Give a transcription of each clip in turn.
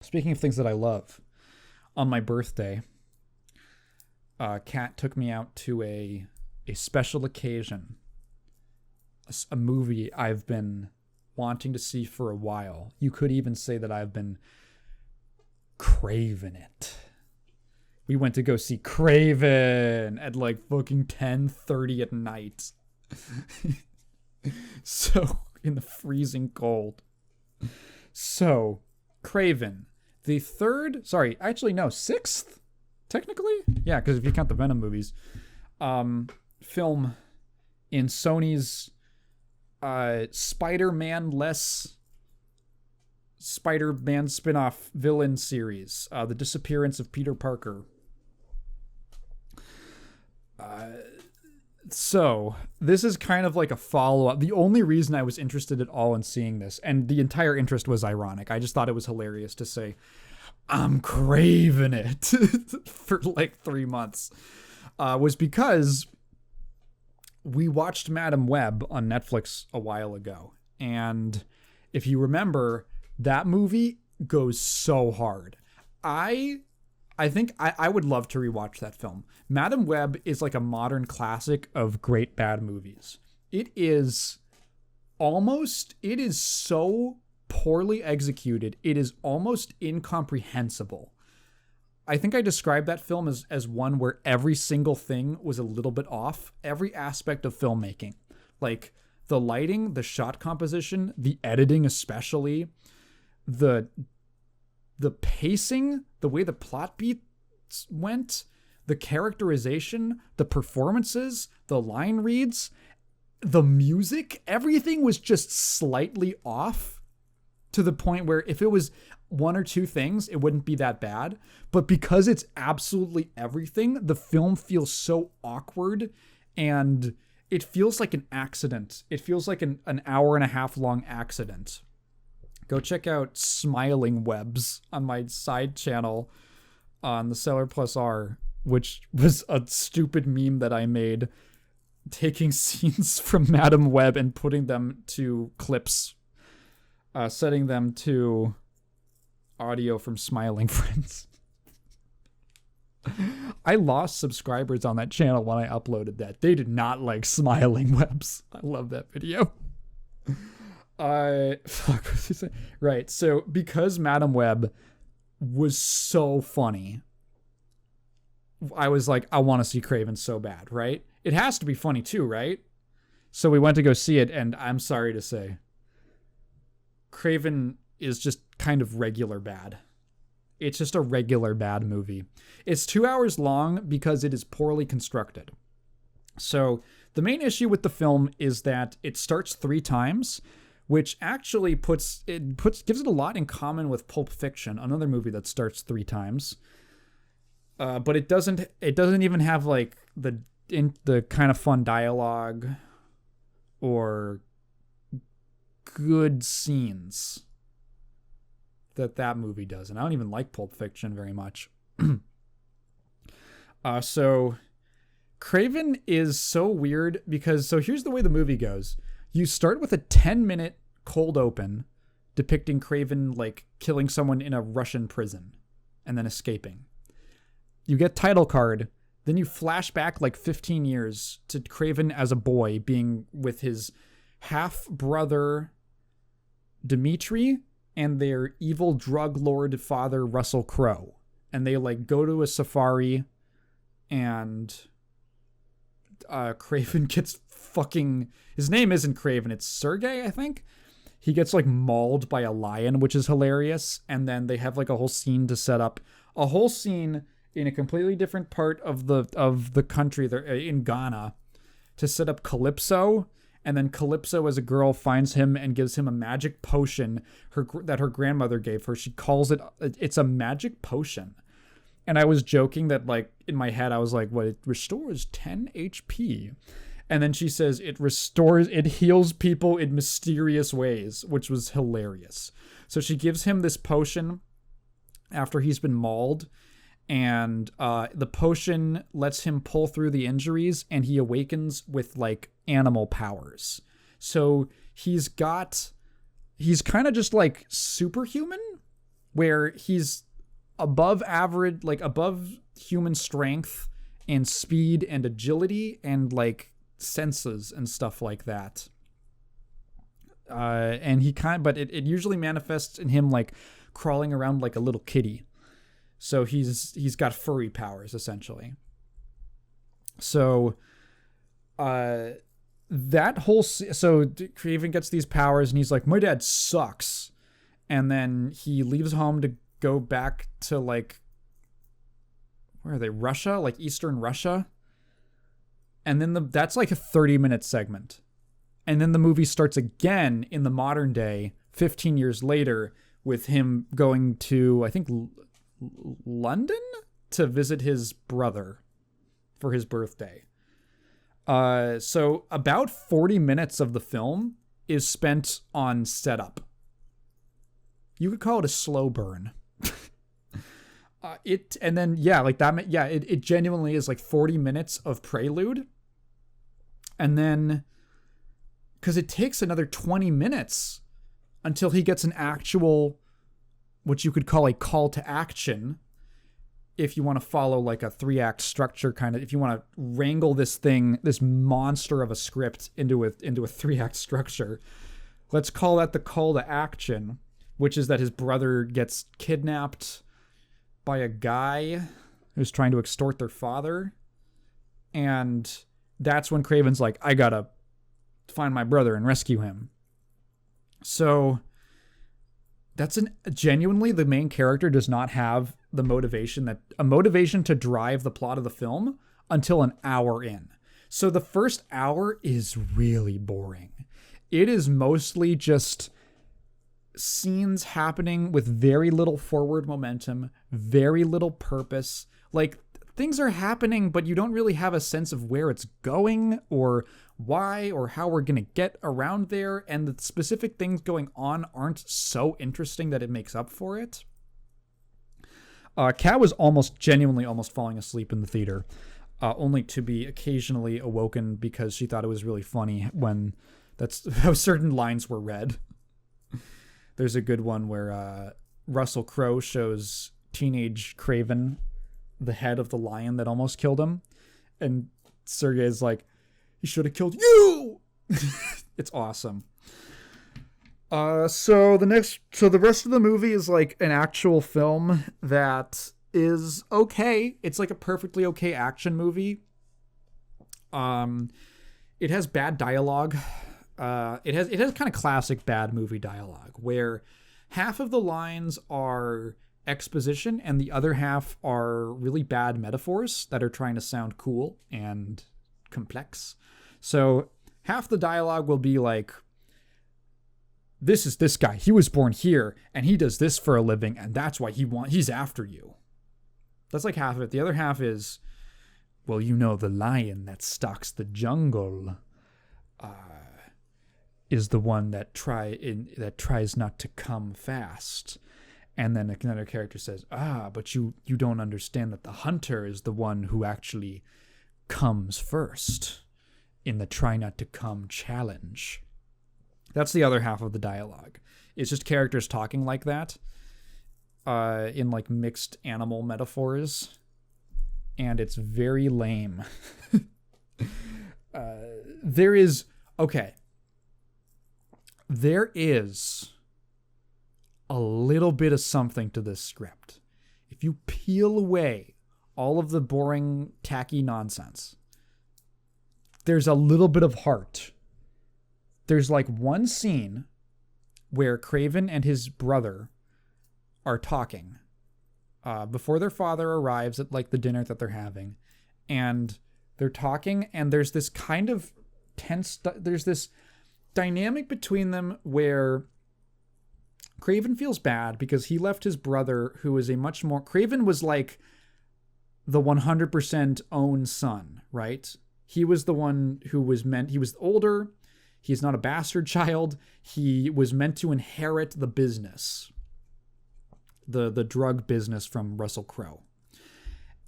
Speaking of things that I love, on my birthday, Kat took me out to a special occasion, a movie I've been wanting to see for a while. You could even say that I've been craving it. We went to go see Kraven at like fucking 10:30 at night. So in the freezing cold. So Kraven, the third, sorry, actually no, sixth, technically, yeah, because if you count the Venom movies, film in Sony's Spider-Man-less Spider-Man spin-off villain series, The Disappearance of Peter Parker. So this is kind of like a follow-up. The only reason I was interested at all in seeing this, and the entire interest was ironic, I just thought it was hilarious to say, I'm craving it for like 3 months, was because we watched Madam Web on Netflix a while ago. And if you remember, that movie goes so hard. I think I would love to rewatch that film. Madam Web is like a modern classic of great bad movies. It is so poorly executed. It is almost incomprehensible. I think I described that film as one where every single thing was a little bit off. Every aspect of filmmaking. Like the lighting, the shot composition, the editing especially, the pacing, the way the plot beats went, the characterization, the performances, the line reads, the music, everything was just slightly off to the point where if it was one or two things, it wouldn't be that bad. But because it's absolutely everything, the film feels so awkward and it feels like an accident. It feels like an hour and a half long accident. Go check out Smiling Webs on my side channel on the Cellar Plus R, which was a stupid meme that I made taking scenes from Madam Web and putting them to clips, setting them to audio from Smiling Friends. I lost subscribers on that channel when I uploaded that. They did not like Smiling Webs. I love that video. Fuck, what was he saying? Right, so because Madam Web was so funny, I was like, I want to see Kraven so bad, right? It has to be funny too, right? So we went to go see it, and I'm sorry to say, Kraven is just kind of regular bad. It's just a regular bad movie. It's 2 hours long because it is poorly constructed. So the main issue with the film is that it starts 3 times, which actually gives it a lot in common with Pulp Fiction, another movie that starts 3 times. But it doesn't even have like the kind of fun dialogue or good scenes that movie does. And I don't even like Pulp Fiction very much. So Kraven is so weird because, so here's the way the movie goes. You start with a 10-minute cold open depicting Kraven like killing someone in a Russian prison and then escaping. You get title card, then you flash back like 15 years to Kraven as a boy being with his half-brother Dimitri and their evil drug lord father Russell Crowe. And they like go to a safari and Kraven gets fucking, his name isn't Kraven, it's Sergey, I think. He gets like mauled by a lion, which is hilarious. And then they have like a whole scene to set up a whole scene in a completely different part of the country. They're in Ghana to set up Calypso. And then Calypso as a girl finds him and gives him a magic potion that her grandmother gave her. She calls it's a magic potion. And I was joking that like in my head, I was like, what, it restores 10 HP. And then she says it heals people in mysterious ways, which was hilarious. So she gives him this potion after he's been mauled. And the potion lets him pull through the injuries and he awakens with like animal powers. So he's kind of just like superhuman where he's above average, like above human strength and speed and agility and like senses and stuff like that. And but it usually manifests in him like crawling around like a little kitty. So he's got furry powers essentially. So that whole so Kraven gets these powers and he's like, my dad sucks, and then he leaves home to go back to like, where are they, Russia, like Eastern Russia, and then that's like a 30-minute segment, and then the movie starts again in the modern day 15 years later with him going to, I think, London to visit his brother for his birthday. So about 40 minutes of the film is spent on setup. You could call it a slow burn. It genuinely is like 40 minutes of prelude. And then, because it takes another 20 minutes until he gets an actual, what you could call a call to action, if you want to follow like a 3-act structure kind of, if you want to wrangle this monster of a script into a 3-act structure. Let's call that the call to action, which is that his brother gets kidnapped by a guy who's trying to extort their father. And that's when Kraven's like, I gotta find my brother and rescue him. So that's genuinely, the main character does not have the motivation to drive the plot of the film until an hour in. So the first hour is really boring. It is mostly just scenes happening with very little forward momentum, very little purpose. Like, things are happening, but you don't really have a sense of where it's going or why or how we're going to get around there. And the specific things going on aren't so interesting that it makes up for it. Kat was genuinely almost falling asleep in the theater, only to be occasionally awoken because she thought it was really funny when how certain lines were read. There's a good one where Russell Crowe shows teenage Kraven the head of the lion that almost killed him, and Sergei's like, he should have killed you. It's awesome. So the rest of the movie is like an actual film that is okay. It's like a perfectly okay action movie. It has bad dialogue. It has kind of classic bad movie dialogue where half of the lines are exposition and the other half are really bad metaphors that are trying to sound cool and complex. So half the dialogue will be like, this is this guy, he was born here and he does this for a living and that's why he's after you. That's like half of it. The other half is, well, you know, the lion that stalks the jungle is the one that tries not to come fast. And then another character says, but you don't understand that the hunter is the one who actually comes first in the try not to come challenge. That's the other half of the dialogue. It's just characters talking like that in like mixed animal metaphors. And it's very lame. There is a little bit of something to this script. If you peel away all of the boring, tacky nonsense, there's a little bit of heart. There's like one scene where Kraven and his brother are talking before their father arrives at like the dinner that they're having. And they're talking and there's this kind of tense, there's this dynamic between them where Kraven feels bad because he left his brother, who is Kraven was like the 100% own son, right? He was the one who he was older. He's not a bastard child. He was meant to inherit the business, the drug business from Russell Crowe.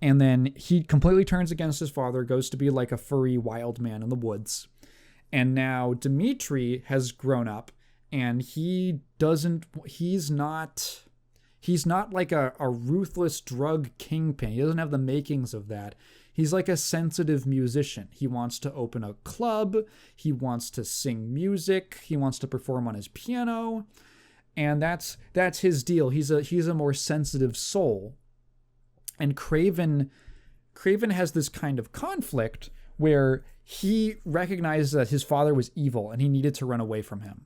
And then he completely turns against his father, goes to be like a furry wild man in the woods. And now Dimitri has grown up and he's He's not like a ruthless drug kingpin. He doesn't have the makings of that. He's like a sensitive musician. He wants to open a club. He wants to sing music. He wants to perform on his piano. And that's his deal. He's a more sensitive soul. And Kraven has this kind of conflict where he recognizes that his father was evil and he needed to run away from him.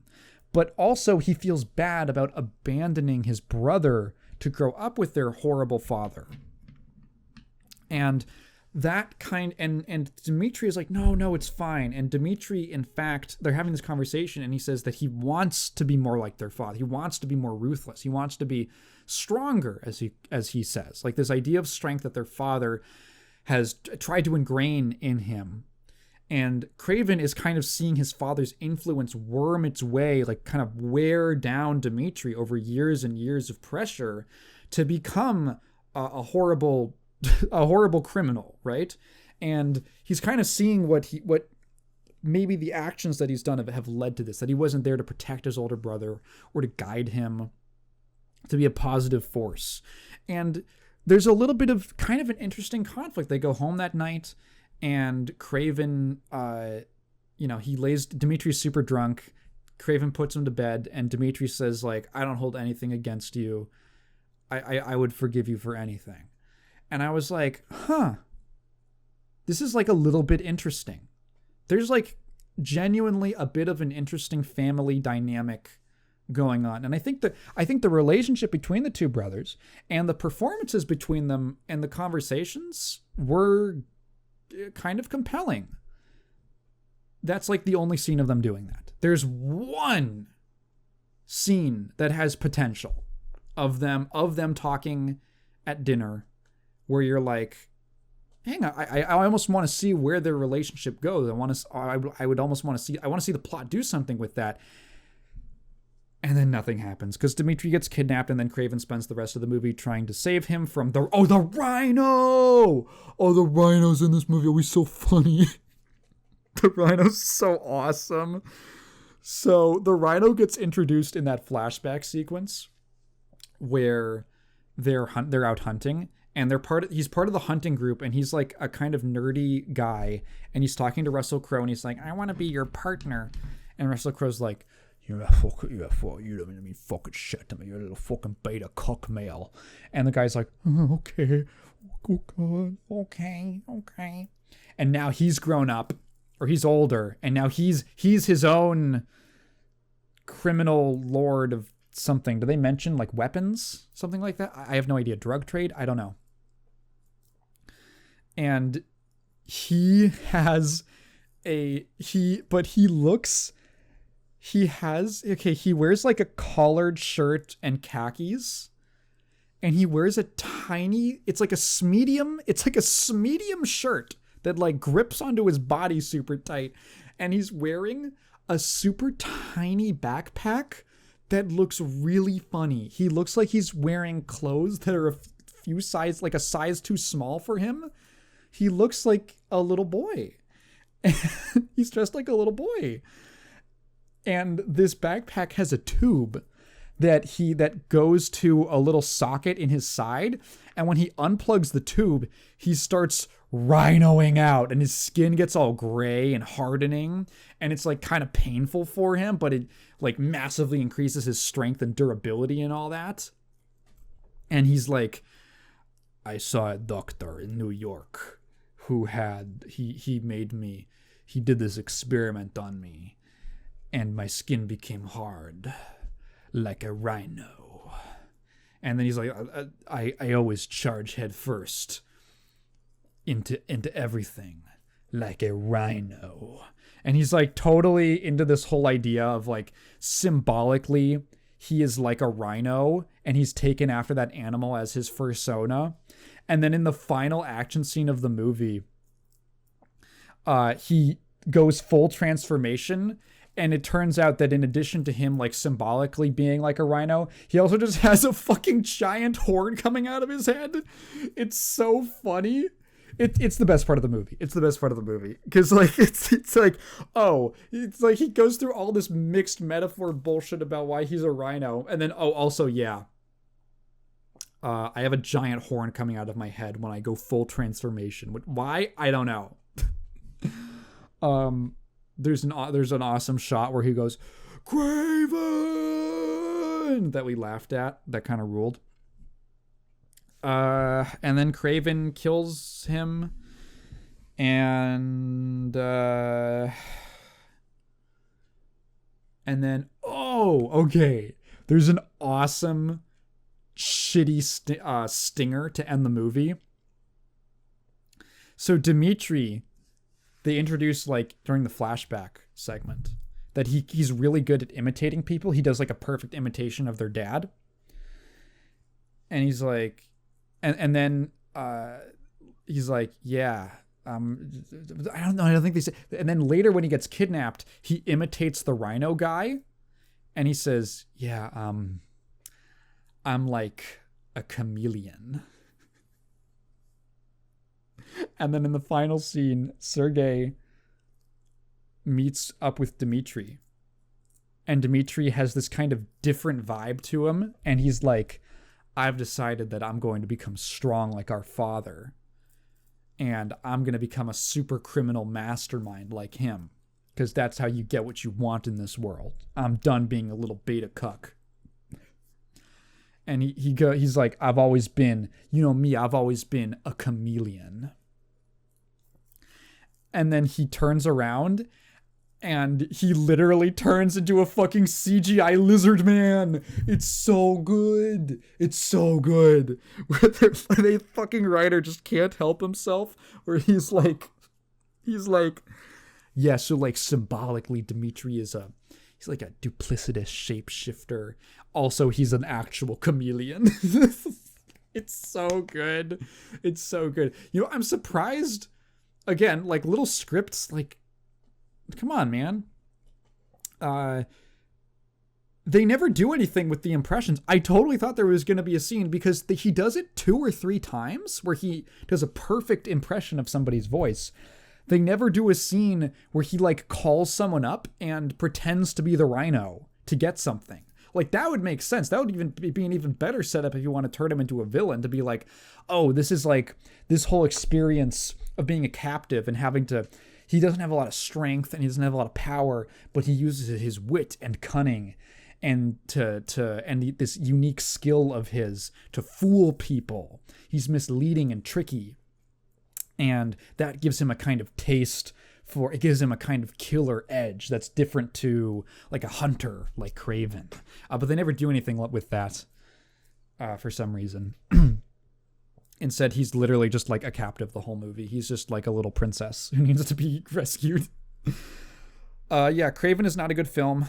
But also he feels bad about abandoning his brother to grow up with their horrible father. And that and Dimitri is like, no, it's fine. And Dimitri, in fact, they're having this conversation and he says that he wants to be more like their father. He wants to be more ruthless. He wants to be stronger, as he says. Like this idea of strength that their father has tried to ingrain in him. And Kraven is kind of seeing his father's influence worm its way, like kind of wear down Dimitri over years and years of pressure to become a horrible criminal, right? And he's kind of seeing what maybe the actions that he's done have led to this, that he wasn't there to protect his older brother or to guide him, to be a positive force. And there's a little bit of kind of an interesting conflict. They go home that night and Kraven, Dimitri's super drunk. Kraven puts him to bed and Dimitri says like, I don't hold anything against you. I would forgive you for anything. And I was like, this is like a little bit interesting. There's like genuinely a bit of an interesting family dynamic going on. And I think the relationship between the two brothers and the performances between them and the conversations were kind of compelling. That's like the only scene of them doing that. There's one scene that has potential of them talking at dinner where you're like, hang on, I almost want to see where their relationship goes. I want to see the plot do something with that. And then nothing happens because Dimitri gets kidnapped and then Kraven spends the rest of the movie trying to save him from the rhino. Oh, the rhino's in this movie. Always so funny. The rhino's so awesome. So the rhino gets introduced in that flashback sequence where they're out hunting and he's part of the hunting group and he's like a kind of nerdy guy and he's talking to Russell Crowe and he's like, I want to be your partner. And Russell Crowe's like, you don't mean fucking shit to me. You're a little fucking beta cock male. And the guy's like, okay. And now he's grown up, or he's older, and now he's his own criminal lord of something. Do they mention like weapons? Something like that? I have no idea. Drug trade? I don't know. And he wears like a collared shirt and khakis, and he wears it's like a medium shirt that like grips onto his body super tight, and he's wearing a super tiny backpack that looks really funny. He looks like he's wearing clothes that are a size too small for him. He looks like a little boy. He's dressed like a little boy. And this backpack has a tube that goes to a little socket in his side. And when he unplugs the tube, he starts rhinoing out and his skin gets all gray and hardening. And it's like kind of painful for him, but it like massively increases his strength and durability and all that. And he's like, I saw a doctor in New York who he did this experiment on me. And my skin became hard, like a rhino. And then he's like, I always charge head first into everything, like a rhino. And he's like totally into this whole idea of like symbolically, he is like a rhino, and he's taken after that animal as his fursona. And then in the final action scene of the movie, he goes full transformation. And it turns out that in addition to him like symbolically being like a rhino, he also just has a fucking giant horn coming out of his head. It's so funny. It's the best part of the movie. It's the best part of the movie. Because like it's like he goes through all this mixed metaphor bullshit about why he's a rhino. And then also, yeah, I have a giant horn coming out of my head when I go full transformation. Why? I don't know. There's an awesome shot where he goes, Kraven, that we laughed at. That kind of ruled. And then Kraven kills him, and then okay. There's an awesome shitty stinger to end the movie. So Dimitri, they introduce like during the flashback segment that he's really good at imitating people. He does like a perfect imitation of their dad. And he's like, and then he's like, yeah, I don't know. I don't think they say. And then later when he gets kidnapped, he imitates the rhino guy, and he says, yeah, I'm like a chameleon. And then in the final scene, Sergei meets up with Dimitri. And Dimitri has this kind of different vibe to him. And he's like, I've decided that I'm going to become strong like our father. And I'm going to become a super criminal mastermind like him. Because that's how you get what you want in this world. I'm done being a little beta cuck. And he's like, I've always been, you know me, I've always been a chameleon. And then he turns around and he literally turns into a fucking CGI lizard man. It's so good. It's so good. Where the fucking writer just can't help himself. Where he's like, yeah, so like symbolically Dimitri is he's like a duplicitous shapeshifter. Also, he's an actual chameleon. It's so good. It's so good. You know, I'm surprised. Again, like little scripts, like, come on, man. They never do anything with the impressions. I totally thought there was going to be a scene because he does it 2 or 3 times where he does a perfect impression of somebody's voice. They never do a scene where he like calls someone up and pretends to be the rhino to get something. Like, that would make sense. That would even be an even better setup if you want to turn him into a villain, to be like, oh, this is like this whole experience of being a captive and having to, he doesn't have a lot of strength and he doesn't have a lot of power, but he uses his wit and cunning and this unique skill of his to fool people. He's misleading and tricky. And that gives him a kind of taste for, it gives him a kind of killer edge that's different to like a hunter like Kraven. But they never do anything with that for some reason. Instead, he's literally just like a captive the whole movie. He's just like a little princess who needs to be rescued. Yeah, Kraven is not a good film.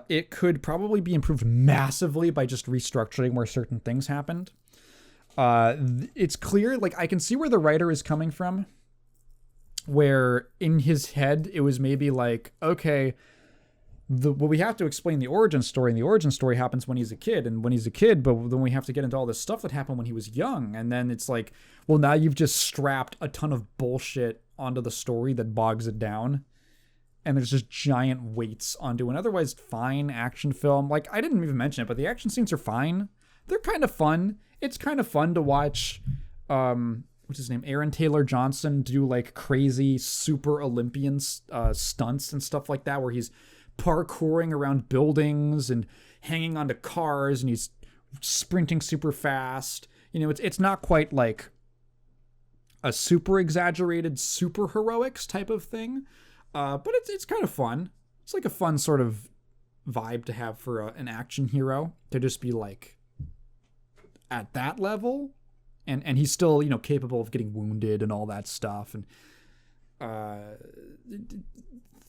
It could probably be improved massively by just restructuring where certain things happened. It's clear, like, I can see where the writer is coming from, where in his head it was maybe like, okay, we have to explain the origin story, and the origin story happens when he's a kid, and when he's a kid, but then we have to get into all this stuff that happened when he was young, and then it's like, well, now you've just strapped a ton of bullshit onto the story that bogs it down, and there's just giant weights onto an otherwise fine action film. Like, I didn't even mention it, but the action scenes are fine. They're kind of fun. It's kind of fun to watch, what's his name, Aaron Taylor Johnson do like crazy super Olympian stunts and stuff like that, where he's parkouring around buildings and hanging onto cars, and he's sprinting super fast. You know, it's not quite like a super exaggerated super heroics type of thing, but it's kind of fun. It's like a fun sort of vibe to have for an action hero, to just be like at that level, and he's still, you know, capable of getting wounded and all that stuff, and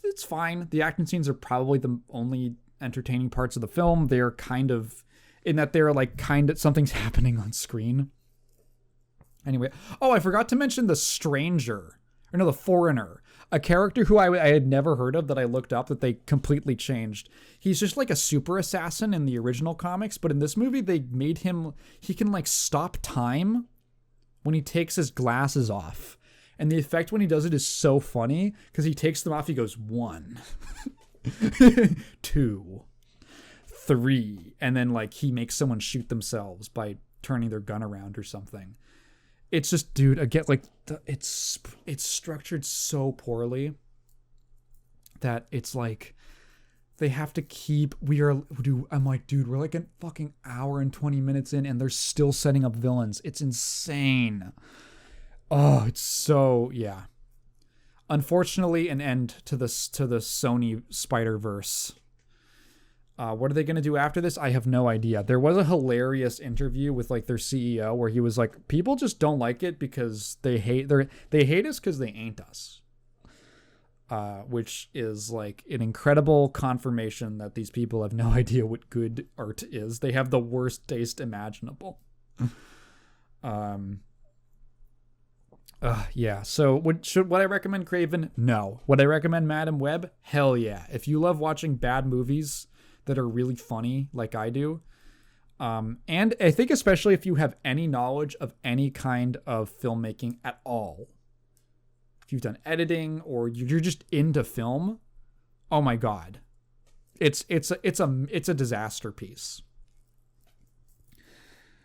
it's fine. The action scenes are probably the only entertaining parts of the film. They're kind of, in that they're like kind of, something's happening on screen. Anyway, I forgot to mention the the foreigner, a character who I had never heard of, that I looked up, that they completely changed. He's just like a super assassin in the original comics, but in this movie they made him, he can like stop time when he takes his glasses off. And the effect when he does it is so funny, because he takes them off, he goes 1, 2, 3, and then like he makes someone shoot themselves by turning their gun around or something. It's just, dude, again, like it's structured so poorly that it's like they have to keep, I'm like, dude, we're like a fucking hour and 20 minutes in and they're still setting up villains. It's insane. Oh, it's so, yeah. Unfortunately, an end to the Sony Spider-Verse. What are they going to do after this? I have no idea. There was a hilarious interview with like their CEO where he was like, people just don't like it because they hate us because they ain't us. Which is like an incredible confirmation that these people have no idea what good art is. They have the worst taste imaginable. Yeah. So would I recommend Kraven? No. Would I recommend Madam Web? Hell yeah. If you love watching bad movies that are really funny like I do, and I think especially if you have any knowledge of any kind of filmmaking at all, if you've done editing or you're just into film, oh my God, it's a disaster piece.